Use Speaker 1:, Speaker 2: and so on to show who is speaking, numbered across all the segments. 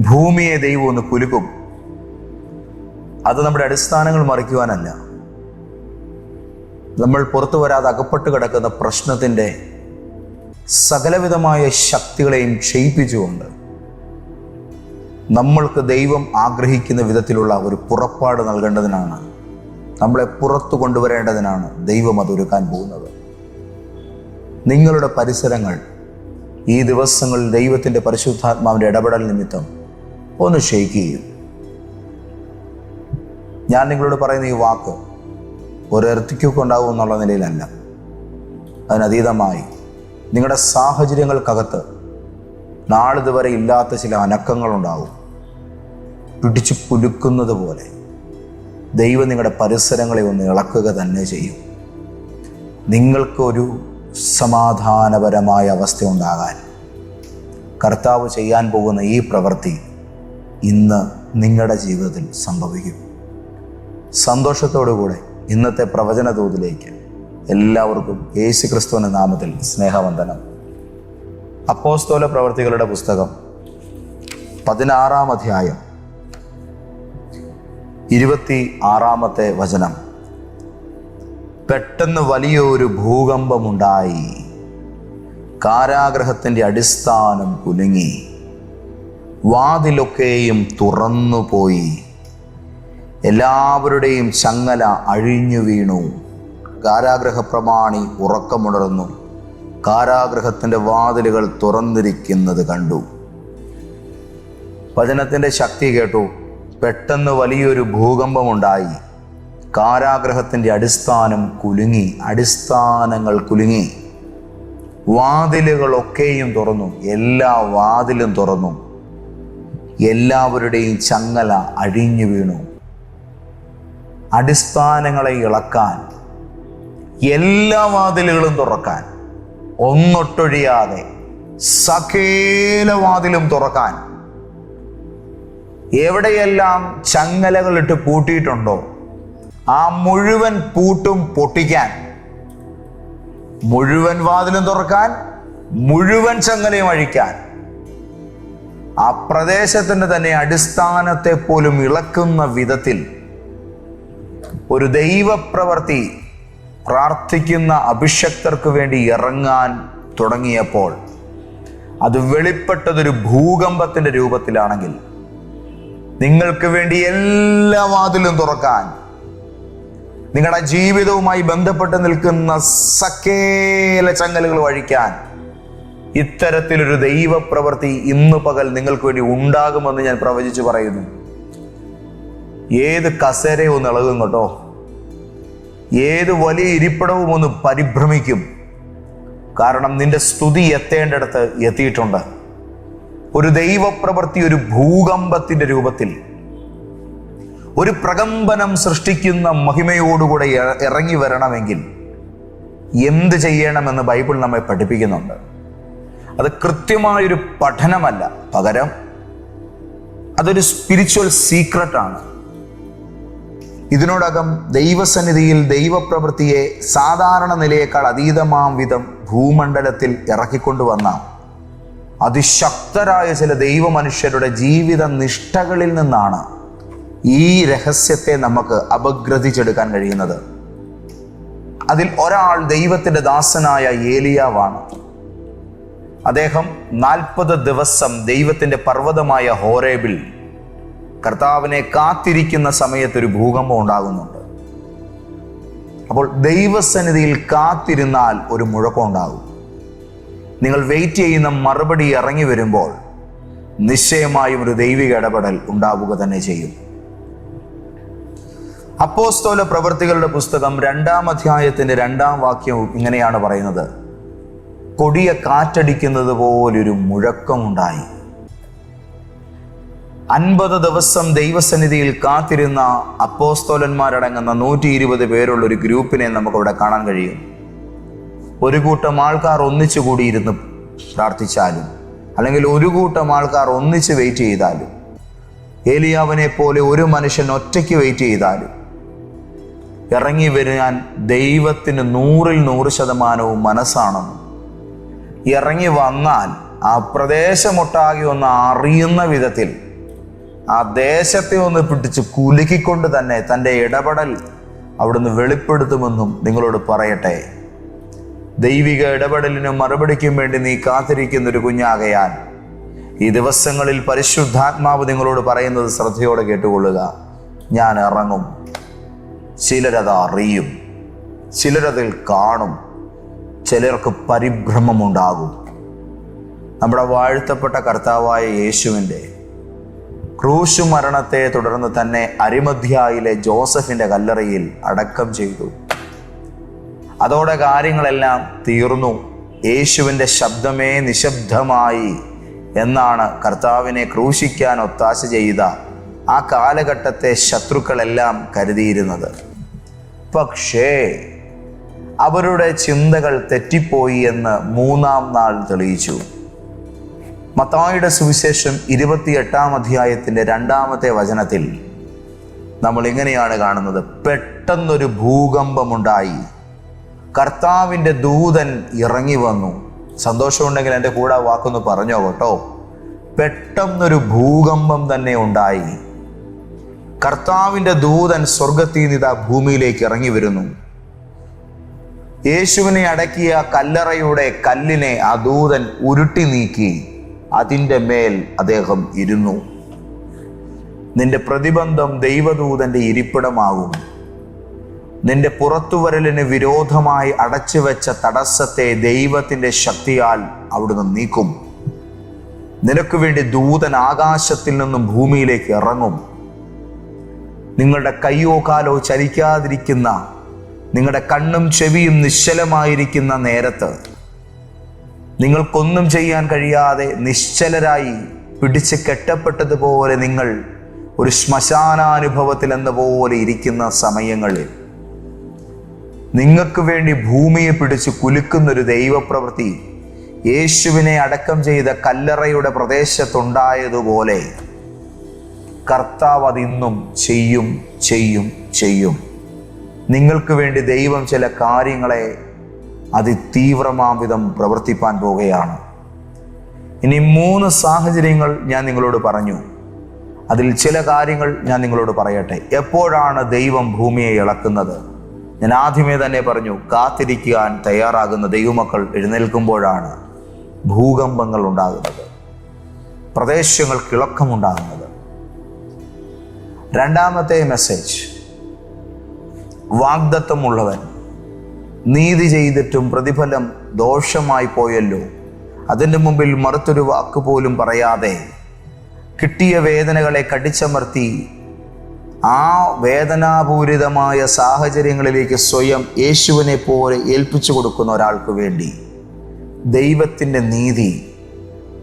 Speaker 1: ഭൂമിയെ ദൈവം ഒന്ന് കുലുക്കും. അത് നമ്മുടെ അടിസ്ഥാനങ്ങൾ മറിക്കുവാനല്ല, നമ്മൾ പുറത്തു വരാതെ അകപ്പെട്ട് കിടക്കുന്ന പ്രശ്നത്തിൻ്റെ സകലവിധമായ ശക്തികളെയും ക്ഷയിപ്പിച്ചുകൊണ്ട് നമ്മൾക്ക് ദൈവം ആഗ്രഹിക്കുന്ന വിധത്തിലുള്ള ഒരു പുറപ്പാട് നൽകേണ്ടതിനാണ്, നമ്മളെ പുറത്തു കൊണ്ടുവരേണ്ടതിനാണ് ദൈവം അതൊരുക്കാൻ പോകുന്നത്. നിങ്ങളുടെ പരിസരങ്ങൾ ഈ ദിവസങ്ങളിൽ ദൈവത്തിൻ്റെ പരിശുദ്ധാത്മാവിൻ്റെ ഇടപെടൽ നിമിത്തം ഒന്ന് ഷെയ്ക്ക് ചെയ്യും. ഞാൻ നിങ്ങളോട് പറയുന്ന ഈ വാക്ക് ഒരു എർത്തിക്കൊക്കെ ഉണ്ടാവും എന്നുള്ള നിലയിലല്ല, അതിനതീതമായി നിങ്ങളുടെ സാഹചര്യങ്ങൾക്കകത്ത് നാളിതുവരെ ഇല്ലാത്ത ചില അനക്കങ്ങളുണ്ടാവും. പിടിച്ചു കുലുക്കുന്നത് പോലെ ദൈവം നിങ്ങളുടെ പരിസരങ്ങളെ ഒന്ന് ഇളക്കുക തന്നെ ചെയ്യും. നിങ്ങൾക്കൊരു സമാധാനപരമായ അവസ്ഥ ഉണ്ടാകാൻ കർത്താവ് ചെയ്യാൻ പോകുന്ന ഈ പ്രവൃത്തി ഇന്ന് നിങ്ങളുടെ ജീവിതത്തിൽ സംഭവിക്കും. സന്തോഷത്തോടുകൂടെ ഇന്നത്തെ പ്രവചന തോതിലേക്ക് എല്ലാവർക്കും യേശുക്രിസ്തുവിന്റെ നാമത്തിൽ സ്നേഹവന്ദനം. അപ്പോസ്തല പ്രവർത്തികളുടെ പുസ്തകം 16-ാം അധ്യായം 26-ാമത്തെ വചനം. പെട്ടെന്ന് വലിയൊരു ഭൂകമ്പമുണ്ടായി, കാരാഗൃഹത്തിൻ്റെ അടിസ്ഥാനം കുലുങ്ങി, വാതിലൊക്കെയും തുറന്നുപോയി, എല്ലാവരുടെയും ചങ്ങല അഴിഞ്ഞു വീണു. കാരാഗൃഹ പ്രമാണി ഉറക്കമുണർന്നു, കാരാഗൃഹത്തിൻ്റെ വാതിലുകൾ തുറന്നിരിക്കുന്നത് കണ്ടു. വചനത്തിൻ്റെ ശക്തി കേട്ടു. പെട്ടെന്ന് വലിയൊരു ഭൂകമ്പമുണ്ടായി, കാരാഗൃഹത്തിൻ്റെ അടിസ്ഥാനം കുലുങ്ങി, അടിസ്ഥാനങ്ങൾ കുലുങ്ങി, വാതിലുകളൊക്കെയും തുറന്നു, എല്ലാ വാതിലും തുറന്നു, എല്ലാവരുടെയും ചങ്ങല അഴിഞ്ഞു വീണു. അടിസ്ഥാനങ്ങളെ ഇളക്കാൻ, എല്ലാ വാതിലുകളും തുറക്കാൻ, ഒന്നൊട്ടൊഴിയാതെ സകല വാതിലും തുറക്കാൻ, എവിടെയെല്ലാം ചങ്ങലകളിട്ട് പൂട്ടിയിട്ടുണ്ടോ ആ മുഴുവൻ പൂട്ടും പൊട്ടിക്കാൻ, മുഴുവൻ വാതിലും തുറക്കാൻ, മുഴുവൻ ചങ്ങലയും അഴിക്കാൻ, ആ പ്രദേശത്തിന്റെ തന്നെ അടിസ്ഥാനത്തെ പോലും ഇളക്കുന്ന വിധത്തിൽ ഒരു ദൈവപ്രവൃത്തി പ്രാർത്ഥിക്കുന്ന അഭിഷക്തർക്ക് വേണ്ടി ഇറങ്ങാൻ തുടങ്ങിയപ്പോൾ അത് വെളിപ്പെട്ടതൊരു ഭൂകമ്പത്തിന്റെ രൂപത്തിലാണെങ്കിൽ നിങ്ങൾക്ക് വേണ്ടി എല്ലാ വാതിലും തുറക്കാൻ, നിങ്ങളുടെ ജീവിതവുമായി ബന്ധപ്പെട്ട് നിൽക്കുന്ന സകല ചങ്ങലുകൾ അഴിക്കാൻ ഇത്തരത്തിലൊരു ദൈവപ്രവൃത്തി ഇന്ന് പകൽ നിങ്ങൾക്ക് വേണ്ടി ഉണ്ടാകുമെന്ന് ഞാൻ പ്രവചിച്ചു പറയുന്നു. ഏത് കസേരയും ഒന്ന് ഇളകും കേട്ടോ, ഏത് വലിയ ഇരിപ്പിടവും ഒന്ന് പരിഭ്രമിക്കും. കാരണം നിന്റെ സ്തുതി എത്തേണ്ടിടത്ത് എത്തിയിട്ടുണ്ട്. ഒരു ദൈവപ്രവൃത്തി ഒരു ഭൂകമ്പത്തിന്റെ രൂപത്തിൽ ഒരു പ്രകമ്പനം സൃഷ്ടിക്കുന്ന മഹിമയോടുകൂടെ ഇറങ്ങി വരണമെങ്കിൽ എന്ത് ചെയ്യണമെന്ന് ബൈബിൾ നമ്മെ പഠിപ്പിക്കുന്നുണ്ട്. അത് കൃത്യമായൊരു പഠനമല്ല, പകരം അതൊരു സ്പിരിച്വൽ സീക്രട്ടാണ്. ഇതിനോടകം ദൈവസന്നിധിയിൽ ദൈവപ്രവൃത്തിയെ സാധാരണ നിലയേക്കാൾ അതീതമാം വിധം ഭൂമണ്ഡലത്തിൽ ഇറക്കിക്കൊണ്ടുവന്ന അതിശക്തരായ ചില ദൈവമനുഷ്യരുടെ ജീവിത നിഷ്ഠകളിൽ നിന്നാണ് ഈ രഹസ്യത്തെ നമുക്ക് അപഗ്രഥിച്ചെടുക്കാൻ കഴിയുന്നത്. അതിൽ ഒരാൾ ദൈവത്തിന്റെ ദാസനായ ഏലിയാവാണ്. അദ്ദേഹം 40 ദിവസം ദൈവത്തിന്റെ പർവ്വതമായ ഹോരേബിൽ കർത്താവിനെ കാത്തിരിക്കുന്ന സമയത്ത് ഒരു ഭൂകമ്പം ഉണ്ടാകുന്നുണ്ട്. അപ്പോൾ ദൈവസന്നിധിയിൽ കാത്തിരുന്നാൽ ഒരു മുഴക്കം ഉണ്ടാകും. നിങ്ങൾ വെയിറ്റ് ചെയ്യുന്ന മറുപടി ഇറങ്ങി വരുമ്പോൾ നിശ്ചയമായും ഒരു ദൈവിക ഇടപെടൽ ഉണ്ടാവുക തന്നെ ചെയ്യും. അപ്പോസ്തല പ്രവർത്തികളുടെ പുസ്തകം 2-ാം അധ്യായത്തിന്റെ 2-ാം വാക്യവും ഇങ്ങനെയാണ് പറയുന്നത്: കൊടിയ കാറ്റടിക്കുന്നത് പോലൊരു മുഴക്കമുണ്ടായി. 50 ദിവസം ദൈവസന്നിധിയിൽ കാത്തിരുന്ന അപ്പോസ്തലന്മാരടങ്ങുന്ന 120 പേരുള്ള ഒരു ഗ്രൂപ്പിനെ നമുക്കവിടെ കാണാൻ കഴിയും. ഒരു കൂട്ടം ആൾക്കാർ ഒന്നിച്ചു കൂടിയിരുന്ന് പ്രാർത്ഥിച്ചാലും, അല്ലെങ്കിൽ ഒരു കൂട്ടം ആൾക്കാർ ഒന്നിച്ച് വെയിറ്റ് ചെയ്താലും, ഏലിയാവിനെ പോലെ ഒരു മനുഷ്യൻ ഒറ്റയ്ക്ക് വെയിറ്റ് ചെയ്താലും ഇറങ്ങി വരാൻ ദൈവത്തിന് 100% മനസ്സാണെന്നും, ഇറങ്ങി വന്നാൽ ആ പ്രദേശമൊട്ടാകെ ഒന്ന് അറിയുന്ന വിധത്തിൽ ആ ദേശത്തെ ഒന്ന് പിടിച്ച് കുലുക്കിക്കൊണ്ട് തന്നെ തൻ്റെ ഇടപെടൽ അവിടുന്ന് വെളിപ്പെടുത്തുമെന്നും നിങ്ങളോട് പറയട്ടെ. ദൈവിക ഇടപെടലിനും മറുപടിക്കും വേണ്ടി നീ കാത്തിരിക്കുന്നൊരു കുഞ്ഞാകയാൽ ഈ ദിവസങ്ങളിൽ പരിശുദ്ധാത്മാവ് നിങ്ങളോട് പറയുന്നത് ശ്രദ്ധയോടെ കേട്ടുകൊള്ളുക. ഞാൻ ഇറങ്ങും. ചിലരത് അറിയും, ചിലരതിൽ കാണും, ചിലർക്ക് പരിഭ്രമമുണ്ടാകും. നമ്മുടെ വാഴ്ത്തപ്പെട്ട കർത്താവായ യേശുവിൻ്റെ ക്രൂശു മരണത്തെ തുടർന്ന് തന്നെ അരിമത്യായിലെ ജോസഫിൻ്റെ കല്ലറയിൽ അടക്കം ചെയ്തു. അതോടെ കാര്യങ്ങളെല്ലാം തീർന്നു. യേശുവിൻ്റെ ശബ്ദമേ നിശബ്ദമായി എന്നാണ് കർത്താവിനെ ക്രൂശിക്കാൻ ഒത്താശ ചെയ്ത ആ കാലഘട്ടത്തെ ശത്രുക്കളെല്ലാം കരുതിയിരുന്നത്. പക്ഷേ അവരുടെ ചിന്തകൾ തെറ്റിപ്പോയി എന്ന് മൂന്നാം നാൾ തെളിയിച്ചു. മത്തായിയുടെ സുവിശേഷം 28-ാം അധ്യായത്തിൻ്റെ 2-ാമത്തെ വചനത്തിൽ നമ്മൾ ഇങ്ങനെയാണ് കാണുന്നത്. പെട്ടെന്നൊരു ഭൂകമ്പമുണ്ടായി, കർത്താവിൻ്റെ ദൂതൻ ഇറങ്ങി വന്നു. സന്തോഷമുണ്ടെങ്കിൽ എൻ്റെ കൂടെ വാക്കൊന്ന് പറഞ്ഞോ കേട്ടോ. പെട്ടെന്നൊരു ഭൂകമ്പം തന്നെ ഉണ്ടായി. കർത്താവിൻ്റെ ദൂതൻ സ്വർഗത്തിൽ നിന്ന് ഭൂമിയിലേക്ക് ഇറങ്ങി വരുന്നു. യേശുവിനെ അടക്കിയ കല്ലറയുടെ കല്ലിനെ ആ ദൂതൻ ഉരുട്ടി നീക്കി അതിൻ്റെ മേൽ അദ്ദേഹം ഇരുന്നു. നിന്റെ പ്രതിബന്ധം ദൈവദൂതന്റെ ഇരിപ്പിടമാകും. നിന്റെ പുറത്തുവരലിന് വിരോധമായി അടച്ചുവെച്ച തടസ്സത്തെ ദൈവത്തിന്റെ ശക്തിയാൽ അവിടുന്ന് നീക്കും. നിനക്ക് വേണ്ടി ദൂതൻ ആകാശത്തിൽ നിന്നും ഭൂമിയിലേക്ക് ഇറങ്ങും. നിങ്ങളുടെ കയ്യോ കാലോ ചലിക്കാതിരിക്കുന്ന, നിങ്ങളുടെ കണ്ണും ചെവിയും നിശ്ചലമായിരിക്കുന്ന നേരത്ത്, നിങ്ങൾക്കൊന്നും ചെയ്യാൻ കഴിയാതെ നിശ്ചലരായി പിടിച്ച് കെട്ടപ്പെട്ടതുപോലെ നിങ്ങൾ ഒരു ശ്മശാനാനുഭവത്തിൽ എന്ന പോലെ ഇരിക്കുന്ന സമയങ്ങളിൽ നിങ്ങൾക്ക് വേണ്ടി ഭൂമിയെ പിടിച്ച് കുലുക്കുന്നൊരു ദൈവപ്രവൃത്തി യേശുവിനെ അടക്കം ചെയ്ത കല്ലറയുടെ പ്രദേശത്തുണ്ടായതുപോലെ കർത്താവ് അതിന്നും ചെയ്യും ചെയ്യും ചെയ്യും. നിങ്ങൾക്ക് വേണ്ടി ദൈവം ചില കാര്യങ്ങളെ അതിതീവ്രമാം വിധം പ്രവർത്തിപ്പാൻ പോവുകയാണ്. ഇനി 3 സാഹചര്യങ്ങൾ ഞാൻ നിങ്ങളോട് പറഞ്ഞു. അതിൽ ചില കാര്യങ്ങൾ ഞാൻ നിങ്ങളോട് പറയട്ടെ. എപ്പോഴാണ് ദൈവം ഭൂമിയെ ഇളക്കുന്നത്? ഞാൻ ആദ്യമേ തന്നെ പറഞ്ഞു, കാത്തിരിക്കാൻ തയ്യാറാകുന്ന ദൈവമക്കൾ എഴുന്നേൽക്കുമ്പോഴാണ് ഭൂകമ്പങ്ങൾ ഉണ്ടാകുന്നത്, പ്രദേശങ്ങൾക്ക് ഇളക്കമുണ്ടാകുന്നത്. 2-ാമത്തെ മെസ്സേജ്, വാഗ്ദത്തമുള്ളവൻ നീതി ചെയ്തിട്ടും പ്രതിഫലം ദോഷമായി പോയല്ലോ, അതിൻ്റെ മുമ്പിൽ മറുത്തൊരു വാക്ക് പോലും പറയാതെ കിട്ടിയ വേദനകളെ കടിച്ചമർത്തി ആ വേദനാപൂരിതമായ സാഹചര്യങ്ങളിലേക്ക് സ്വയം യേശുവിനെ പോലെ ഏൽപ്പിച്ചു കൊടുക്കുന്ന ഒരാൾക്ക് വേണ്ടി ദൈവത്തിൻ്റെ നീതി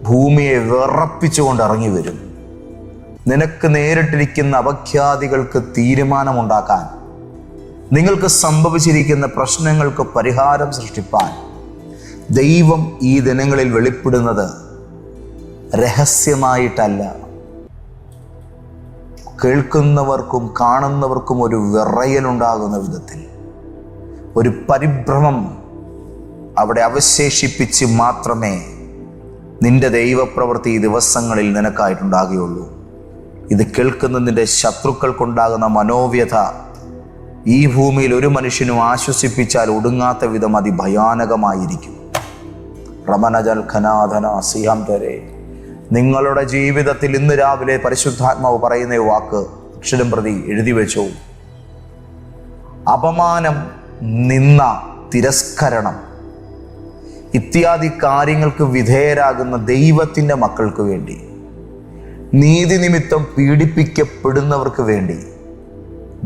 Speaker 1: ഭൂമിയെ വിറപ്പിച്ചുകൊണ്ട് ഇറങ്ങി വരും. നിനക്ക് നേരിട്ടിരിക്കുന്ന അപഖ്യാതികൾക്ക് തീരുമാനമുണ്ടാക്കാൻ, നിങ്ങൾക്ക് സംഭവിച്ചിരിക്കുന്ന പ്രശ്നങ്ങൾക്ക് പരിഹാരം സൃഷ്ടിപ്പാൻ ദൈവം ഈ ദിനങ്ങളിൽ വെളിപ്പെടുന്നത് രഹസ്യമായിട്ടല്ല. കേൾക്കുന്നവർക്കും കാണുന്നവർക്കും ഒരു വിറയലുണ്ടാകുന്ന വിധത്തിൽ, ഒരു പരിഭ്രമം അവിടെ അവശേഷിപ്പിച്ച് മാത്രമേ നിന്റെ ദൈവപ്രവൃത്തി ഈ ദിവസങ്ങളിൽ നിനക്കായിട്ടുണ്ടാകുകയുള്ളൂ. ഇത് കേൾക്കുന്നതിൻ്റെ ശത്രുക്കൾക്കുണ്ടാകുന്ന മനോവ്യഥ ഈ ഭൂമിയിൽ ഒരു മനുഷ്യനും ആശ്വസിപ്പിച്ചാൽ ഒടുങ്ങാത്ത വിധം അതിഭയാനകമായിരിക്കും. റമനജൽ ഖനാധന സിഹം തരേ. നിങ്ങളുടെ ജീവിതത്തിൽ ഇന്ന് രാവിലെ പരിശുദ്ധാത്മാവ് പറയുന്ന വാക്ക് അക്ഷരം പ്രതി എഴുതി വെച്ചോ. അപമാനം, നിന്ന, തിരസ്കരണം ഇത്യാദി കാര്യങ്ങൾക്ക് വിധേയരാകുന്ന ദൈവത്തിൻ്റെ മക്കൾക്ക് വേണ്ടി, നീതി നിമിത്തം പീഡിപ്പിക്കപ്പെടുന്നവർക്ക് വേണ്ടി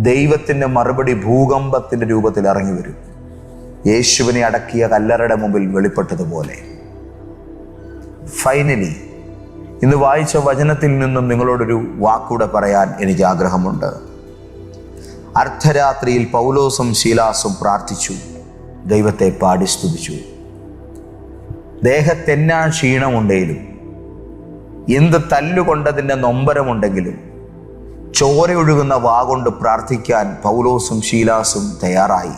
Speaker 1: ദൈവത്തിൻ്റെ മറുപടി ഭൂകമ്പത്തിൻ്റെ രൂപത്തിൽ ഇറങ്ങി വരും. യേശുവിനെ അടക്കിയ കല്ലറയുടെ മുമ്പിൽ വെളിപ്പെട്ടതുപോലെ. ഫൈനലി ഇന്ന് വായിച്ച വചനത്തിൽ നിന്നും നിങ്ങളോടൊരു വാക്കൂടെ പറയാൻ എനിക്ക് ആഗ്രഹമുണ്ട്. അർദ്ധരാത്രിയിൽ പൗലോസും ശീലാസും പ്രാർത്ഥിച്ചു, ദൈവത്തെ പാടി സ്തുതിച്ചു. ദേഹത്തെന്നാ ക്ഷീണമുണ്ടെങ്കിലും, എന്ത് തല്ലുകൊണ്ടതിൻ്റെ നൊമ്പരമുണ്ടെങ്കിലും ചോരയൊഴുകുന്ന വാഗൊണ്ട് പ്രാർത്ഥിക്കാൻ പൗലോസും ശീലാസും തയ്യാറായി.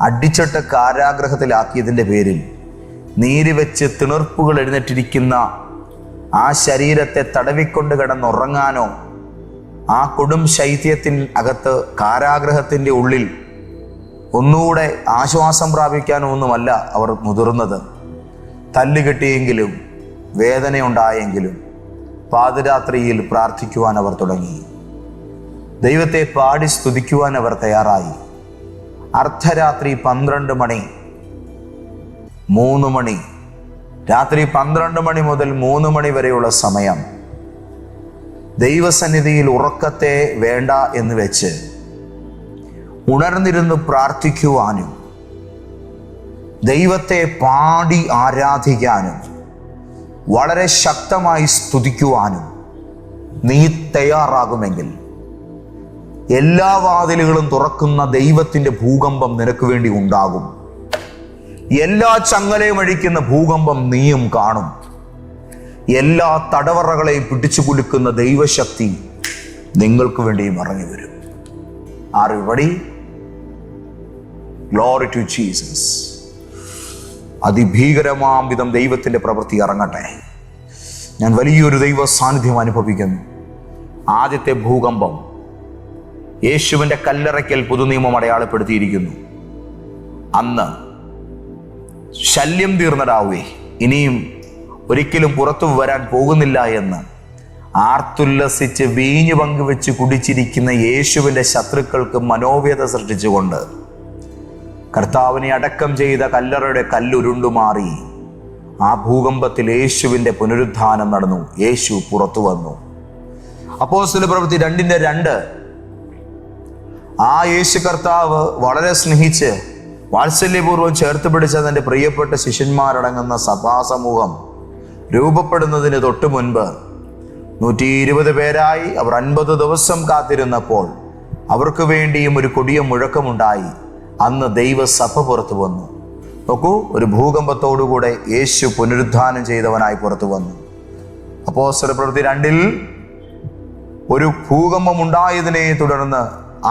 Speaker 1: അടിച്ചിട്ട് കാരാഗ്രഹത്തിലാക്കിയതിൻ്റെ പേരിൽ നീര് വെച്ച് തിണർപ്പുകൾ എഴുന്നേറ്റിരിക്കുന്ന ആ ശരീരത്തെ തടവിക്കൊണ്ട് കിടന്നുറങ്ങാനോ ആ കൊടും ശൈത്യത്തിൻ അകത്ത് കാരാഗ്രഹത്തിൻ്റെ ഉള്ളിൽ ഒന്നുകൂടെ ആശ്വാസം പ്രാപിക്കാനോ ഒന്നുമല്ല അവർ മുതിർന്നത്. തല്ലുകെട്ടിയെങ്കിലും വേദനയുണ്ടായെങ്കിലും പാതിരാത്രിയിൽ പ്രാർത്ഥിക്കുവാൻ അവർ തുടങ്ങി. ദൈവത്തെ പാടി സ്തുതിക്കുവാൻ അവർ തയ്യാറായി. അർദ്ധരാത്രി 12 മണി, 3 മണി, രാത്രി 12 മണി മുതൽ 3 മണി വരെയുള്ള സമയം ദൈവസന്നിധിയിൽ ഉറക്കത്തെ വേണ്ട എന്ന് വെച്ച് ഉണർന്നിരുന്ന് പ്രാർത്ഥിക്കുവാനും ദൈവത്തെ പാടി ആരാധിക്കാനും വളരെ ശക്തമായി സ്തുതിക്കുവാനും നീ തയ്യാറാകുമെങ്കിൽ എല്ലാ വാതിലുകളും തുറക്കുന്ന ദൈവത്തിൻ്റെ ഭൂകമ്പം നിനക്ക് വേണ്ടി ഉണ്ടാകും. എല്ലാ ചങ്ങലയും അഴിക്കുന്ന ഭൂകമ്പം നീയും കാണും. എല്ലാ തടവറകളെയും പിടിച്ചു കുലുക്കുന്ന ദൈവശക്തി നിങ്ങൾക്ക് വേണ്ടിയും ഇറങ്ങി വരും. Are you ready? Glory to Jesus. അതിഭീകരമാം വിധം ദൈവത്തിൻ്റെ പ്രവൃത്തി ഇറങ്ങട്ടെ. ഞാൻ വലിയൊരു ദൈവ സാന്നിധ്യം അനുഭവിക്കുന്നു. ആദ്യത്തെ ഭൂകമ്പം യേശുവിൻ്റെ കല്ലറയ്ക്കൽ പുതുനിയമം അടയാളപ്പെടുത്തിയിരിക്കുന്നു. അന്ന് ശല്യം തീർന്നടാവേ, ഇനിയും ഒരിക്കലും പുറത്തു വരാൻ പോകുന്നില്ല എന്ന് ആർത്തുല്ലസിച്ച് വീഞ്ഞു പങ്കുവെച്ച് കുടിച്ചിരിക്കുന്ന യേശുവിൻ്റെ ശത്രുക്കൾക്ക് മനോവ്യത സൃഷ്ടിച്ചുകൊണ്ട് കർത്താവിനെ അടക്കം ചെയ്ത കല്ലറയുടെ കല്ലുരുണ്ടുമാറി ആ ഭൂകമ്പത്തിൽ യേശുവിൻ്റെ പുനരുത്ഥാനം നടന്നു. യേശു പുറത്തു വന്നു. അപ്പോസ്തല പ്രവൃത്തി 2:2 ആ യേശു കർത്താവ് വളരെ സ്നേഹിച്ച് വാത്സല്യപൂർവ്വം ചേർത്ത് പിടിച്ച തൻ്റെ പ്രിയപ്പെട്ട ശിഷ്യന്മാരടങ്ങുന്ന സഭാസമൂഹം രൂപപ്പെടുന്നതിന് തൊട്ടു മുൻപ് 120 പേരായി അവർ 50 ദിവസം കാത്തിരുന്നപ്പോൾ അവർക്ക് വേണ്ടിയും ഒരു കൊടിയ മുഴക്കമുണ്ടായി. അന്ന് ദൈവസഭ പുറത്തു വന്നു. നോക്കൂ, ഒരു ഭൂകമ്പത്തോടുകൂടെ യേശു പുനരുദ്ധാനം ചെയ്തവനായി പുറത്തു വന്നു. അപ്പോസ്തല പ്രവൃത്തി 2 ഒരു ഭൂകമ്പം ഉണ്ടായതിനെ തുടർന്ന്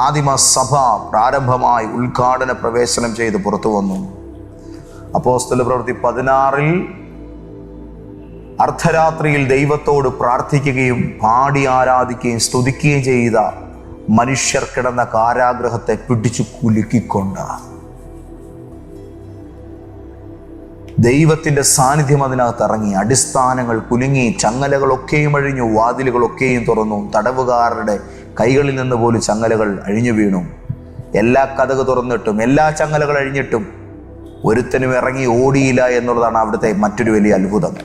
Speaker 1: ആദിമ സഭ പ്രാരംഭമായി ഉദ്ഘാടന പ്രവേശനം ചെയ്ത് പുറത്തു വന്നു. അപ്പോസ്തല പ്രവൃത്തി 16 അർദ്ധരാത്രിയിൽ ദൈവത്തോട് പ്രാർത്ഥിക്കുകയും പാടി ആരാധിക്കുകയും സ്തുതിക്കുകയും ചെയ്ത മനുഷ്യർ കിടന്ന കാരാഗ്രഹത്തെ പിടിച്ചു കുലുക്കിക്കൊണ്ട് ദൈവത്തിൻ്റെ സാന്നിധ്യം അതിനകത്ത് ഇറങ്ങി. അടിസ്ഥാനങ്ങൾ കുലുങ്ങി, ചങ്ങലകളൊക്കെയും അഴിഞ്ഞു, വാതിലുകളൊക്കെയും തുറന്നു. തടവുകാരുടെ കൈകളിൽ നിന്ന് പോലും ചങ്ങലകൾ അഴിഞ്ഞു വീണു. എല്ലാ കതക് തുറന്നിട്ടും എല്ലാ ചങ്ങലകൾ അഴിഞ്ഞിട്ടും ഒരുത്തനും ഇറങ്ങി ഓടിയില്ല എന്നുള്ളതാണ് അവിടുത്തെ മറ്റൊരു വലിയ അത്ഭുതം.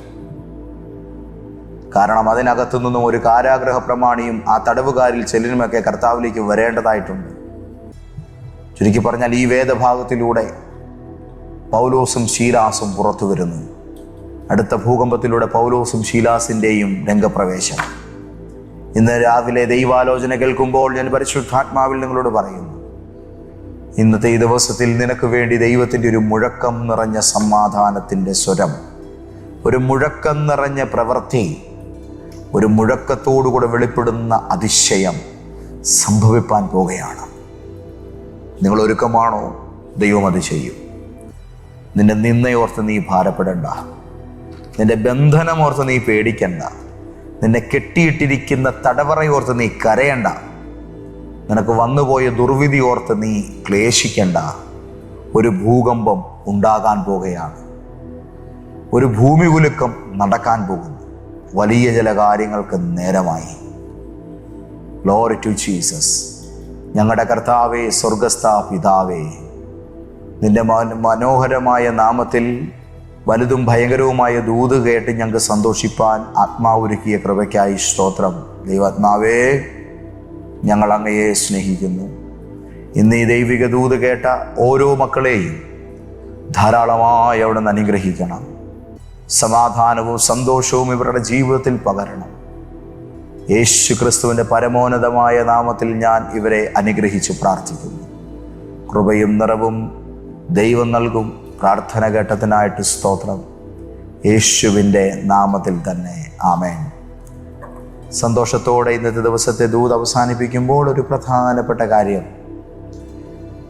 Speaker 1: കാരണം അതിനകത്തു നിന്നും ഒരു കാരാഗ്രഹ പ്രമാണിയും ആ തടവുകാരിൽ ചിലരുമൊക്കെ കർത്താവിലേക്ക് വരേണ്ടതായിട്ടുണ്ട്. ചുരുക്കി പറഞ്ഞാൽ ഈ വേദഭാഗത്തിലൂടെ പൗലോസും ശീലാസും പുറത്തു വരുന്നു. അടുത്ത ഭൂകമ്പത്തിലൂടെ പൗലോസും ശീലാസിൻ്റെയും രംഗപ്രവേശം. ഇന്ന് രാവിലെ ദൈവാലോചന കേൾക്കുമ്പോൾ ഞാൻ പരിശുദ്ധാത്മാവിൽ നിങ്ങളോട് പറയുന്നു, ഇന്നത്തെ ഈ ദിവസത്തിൽ നിനക്ക് വേണ്ടി ദൈവത്തിൻ്റെ ഒരു മുഴക്കം നിറഞ്ഞ സമാധാനത്തിൻ്റെ സ്വരം, ഒരു മുഴക്കം നിറഞ്ഞ പ്രവൃത്തി, ഒരു മുഴക്കത്തോടുകൂടെ വെളിപ്പെടുന്ന അതിശയം സംഭവിപ്പാൻ പോകുകയാണ്. നിങ്ങൾ ഒരുക്കമാണോ? ദൈവം അത് ചെയ്യും. നിന്റെ നിന്നയോർത്ത് നീ ഭാരപ്പെടണ്ട. നിന്റെ ബന്ധനമോർത്ത് നീ പേടിക്കണ്ട. നിന്നെ കെട്ടിയിട്ടിരിക്കുന്ന തടവറയോർത്ത് നീ കരയണ്ട. നിനക്ക് വന്നുപോയ ദുർവിധി ഓർത്ത് നീ ക്ലേശിക്കണ്ട. ഒരു ഭൂകമ്പം ഉണ്ടാകാൻ പോകുകയാണ്. ഒരു ഭൂമി കുലുക്കം നടക്കാൻ പോകുന്നു. വലിയ ചില കാര്യങ്ങൾക്ക് നേരമായി. Glory to Jesus. ഞങ്ങളുടെ കർത്താവേ, സ്വർഗസ്ഥ പിതാവേ, നിന്റെ മനോഹരമായ നാമത്തിൽ വലുതും ഭയങ്കരവുമായ ദൂത് കേട്ട് ഞങ്ങൾക്ക് സന്തോഷിപ്പാൻ ആത്മാവൊരുക്കിയ കൃപയ്ക്കായി സ്തോത്രം. ദൈവാത്മാവേ, ഞങ്ങൾ അങ്ങയെ സ്നേഹിക്കുന്നു. ഇന്ന് ഈ ദൈവിക ദൂത് കേട്ട ഓരോ മക്കളെയും ധാരാളമായി അവിടെ നിന്ന് അനുഗ്രഹിക്കണം. സമാധാനവും സന്തോഷവും ഇവരുടെ ജീവിതത്തിൽ പകരണം. യേശു ക്രിസ്തുവിൻ്റെ പരമോന്നതമായ നാമത്തിൽ ഞാൻ ഇവരെ അനുഗ്രഹിച്ച് പ്രാർത്ഥിക്കുന്നു. കൃപയും നിറവും ദൈവം നൽകും. പ്രാർത്ഥന കേട്ടതിനായിട്ട് സ്തോത്രം. യേശുവിൻ്റെ നാമത്തിൽ തന്നെ ആമേൻ. സന്തോഷത്തോടെ ഇന്നത്തെ ദിവസത്തെ ദൂത് അവസാനിപ്പിക്കുമ്പോൾ ഒരു പ്രധാനപ്പെട്ട കാര്യം,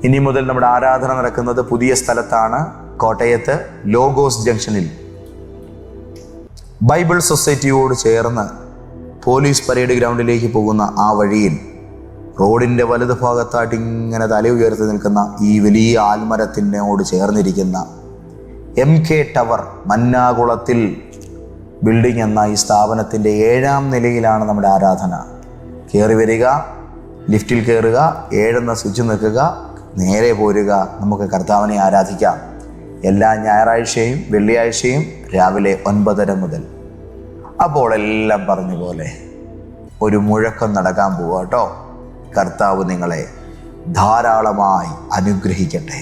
Speaker 1: ഇനി മുതൽ നമ്മുടെ ആരാധന നടക്കുന്നത് പുതിയ സ്ഥലത്താണ്. കോട്ടയത്ത് ലോഗോസ് ജംഗ്ഷനിൽ ബൈബിൾ സൊസൈറ്റിയോട് ചേർന്ന് പോലീസ് പരേഡ് ഗ്രൗണ്ടിലേക്ക് പോകുന്ന ആ വഴിയിൽ റോഡിൻ്റെ വലതു ഭാഗത്തായിട്ട് ഇങ്ങനെ തല ഉയർത്തി നിൽക്കുന്ന ഈ വലിയ ആൽമരത്തിനോട് ചേർന്നിരിക്കുന്ന MK ടവർ മന്നാകുളത്തിൽ ബിൽഡിംഗ് എന്ന ഈ സ്ഥാപനത്തിൻ്റെ 7ാം നിലയിലാണ് നമ്മുടെ ആരാധന. കയറി വരിക, ലിഫ്റ്റിൽ കയറുക, 7 എന്ന സ്വിച്ച് നിൽക്കുക, നേരെ പോരുക. നമുക്ക് കർത്താവിനെ ആരാധിക്കാം. എല്ലാ ഞായറാഴ്ചയും വെള്ളിയാഴ്ചയും രാവിലെ 9:30 മുതൽ. അപ്പോൾ എല്ലാം പറഞ്ഞ പോലെ ഒരു മുഴക്കം നടക്കാൻ പോവുക കേട്ടോ. കർത്താവ് നിങ്ങളെ ധാരാളമായി അനുഗ്രഹിക്കട്ടെ.